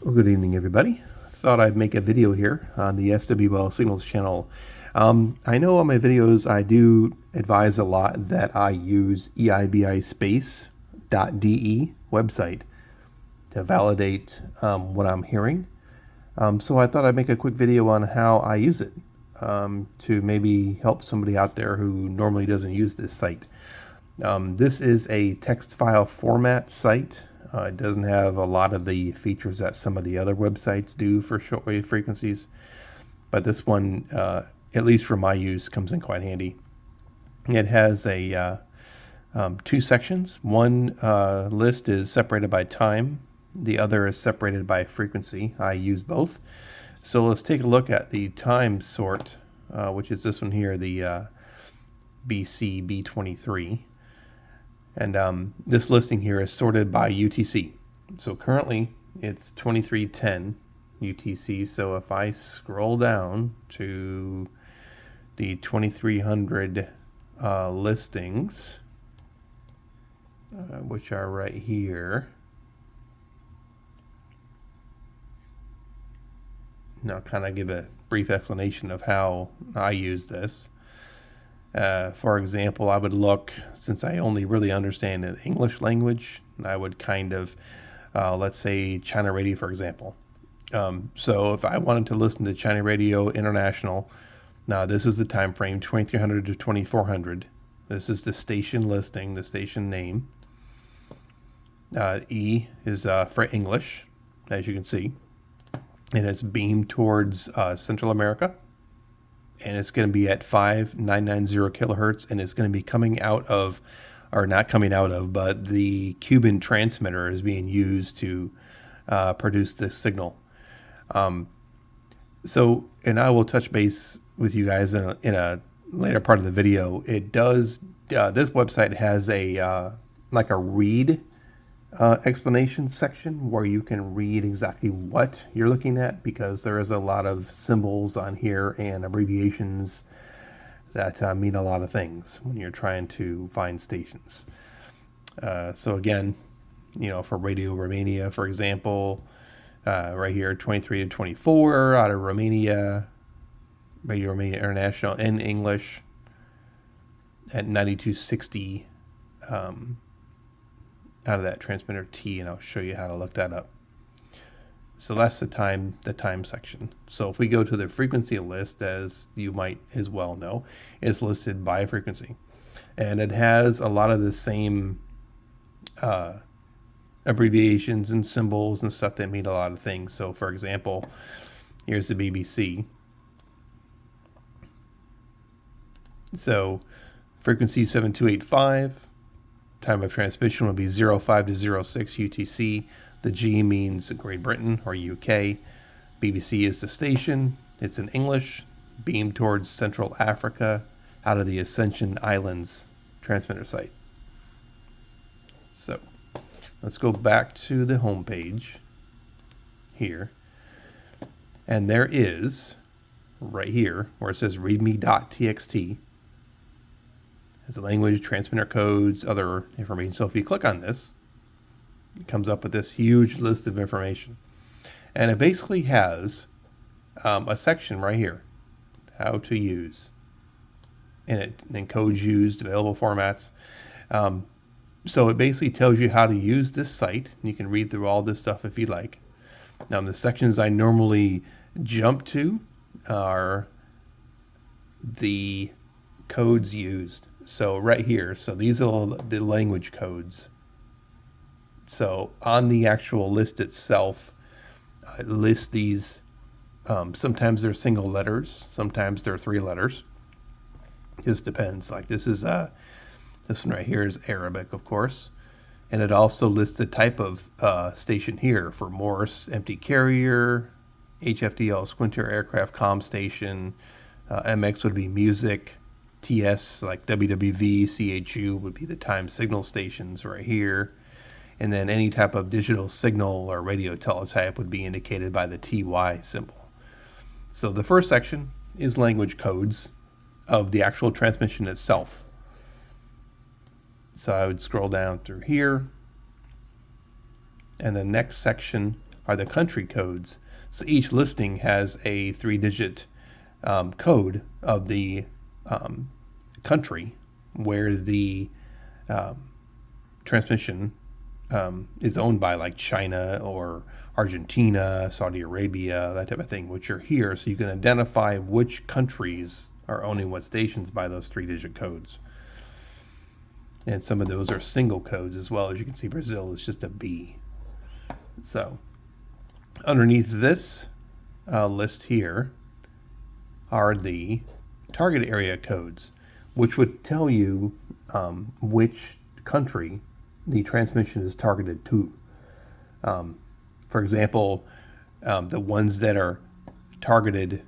Well, good evening, everybody. Thought I'd make a video here on the SWL Signals channel. I know on my videos I do advise a lot that I use eibispace.de website to validate what I'm hearing. So I thought I'd make a quick video on how I use it to maybe help somebody out there who normally doesn't use this site. This is a text file format site. It doesn't have a lot of the features that some of the other websites do for shortwave frequencies, but this one, at least for my use, comes in quite handy. It has a two sections. One list is separated by time. The other is separated by frequency. I use both. So let's take a look at the time sort, which is this one here, the BC-B23. And this listing here is sorted by UTC. So currently it's 2310 UTC. So if I scroll down to the 2300 listings, which are right here. Now, kind of give a brief explanation of how I use this. For example, I would look, since I only really understand the English language, I would kind of, let's say China Radio, for example. So if I wanted to listen to China Radio International, now this is the time frame, 2300 to 2400. This is the station listing, the station name. E is for English, as you can see. And it's beamed towards Central America. And it's going to be at 5990 kilohertz, and it's going to be coming out of, or not coming out of, but the Cuban transmitter is being used to produce this signal. So, and I will touch base with you guys in a later part of the video. It does, this website has a, like a read explanation section where you can read exactly what you're looking at, because there is a lot of symbols on here and abbreviations that mean a lot of things when you're trying to find stations. So again, you know, for Radio Romania, for example, right here, 23 to 24 out of Romania, Radio Romania International in English at 9260. Out of that transmitter T, and I'll show you how to look that up. So that's the time section. So if we go to the frequency list, as you might as well know, it's listed by frequency. And it has a lot of the same abbreviations and symbols and stuff that mean a lot of things. So for example, here's the BBC. So frequency 7285. Time of transmission will be 05 to 06 UTC. The G means Great Britain or UK. BBC is the station. It's in English, beamed towards Central Africa out of the Ascension Islands transmitter site. So let's go back to the home page here. And there is, right here, where it says readme.txt, as a language, transmitter codes, other information. So if you click on this, it comes up with this huge list of information. And it basically has a section right here, how to use. And it encodes used, available formats. So it basically tells you how to use this site. You can read through all this stuff if you like. Now, the sections I normally jump to are the codes used. So right here, so these are the language codes. So on the actual list itself, it lists these. Sometimes they're single letters, sometimes they're 3 letters. Just depends. Like this is this one right here is Arabic, of course, and it also lists the type of station here for Morse empty carrier, HFDL Squinter aircraft comm station, MX would be music. TS, like WWV, CHU would be the time signal stations right here. And then any type of digital signal or radio teletype would be indicated by the TY symbol. So the first section is language codes of the actual transmission itself. So I would scroll down through here. And the next section are the country codes. So each listing has a 3-digit code of the country where the transmission is owned by, like China or Argentina, Saudi Arabia, that type of thing, which are here. So you can identify which countries are owning what stations by those 3-digit codes. And some of those are single codes as well. As you can see, Brazil is just a B. So underneath this list here are the target area codes, which would tell you which country the transmission is targeted to. For example, the ones that are targeted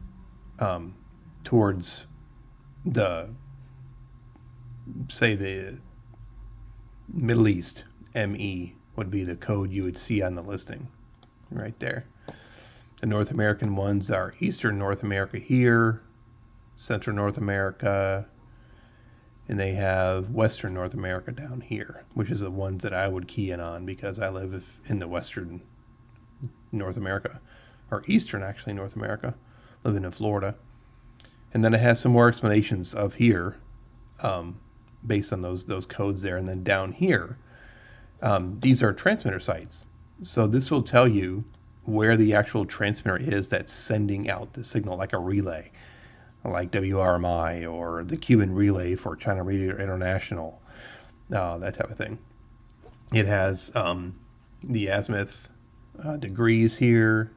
towards the, say, the Middle East, ME would be the code you would see on the listing right there. The North American ones are Eastern North America here, Central North America, and they have Western North America down here, which is the ones that I would key in on because I live in the Western North America, or Eastern actually North America, living in Florida. And then it has some more explanations of here based on those codes there. And then down here, these are transmitter sites. So this will tell you where the actual transmitter is that's sending out the signal, like a relay, like WRMI or the Cuban relay for China Radio International, that type of thing. It has the azimuth degrees here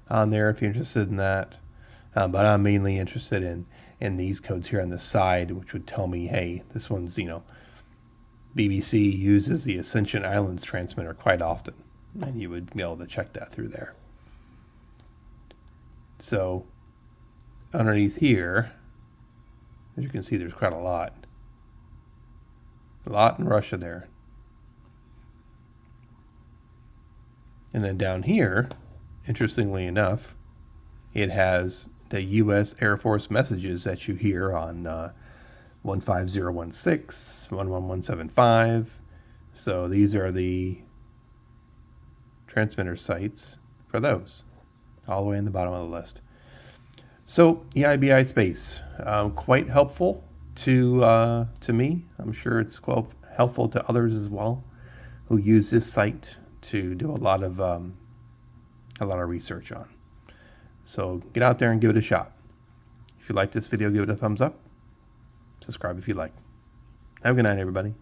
on there if you're interested in that. But I'm mainly interested in these codes here on the side, which would tell me, hey, this one's, BBC uses the Ascension Islands transmitter quite often. And you would be able to check that through there. So underneath here, as you can see, there's quite a lot. A lot in Russia there. And then down here, interestingly enough, it has the U.S. Air Force messages that you hear on 15016, 11175. So these are the transmitter sites for those, all the way in the bottom of the list. So EIBI space, quite helpful to me. I'm sure it's quite helpful to others as well who use this site to do a lot of research on. So get out there and give it a shot. If you like this video, give it a thumbs up. Subscribe if you like. Have a good night, everybody.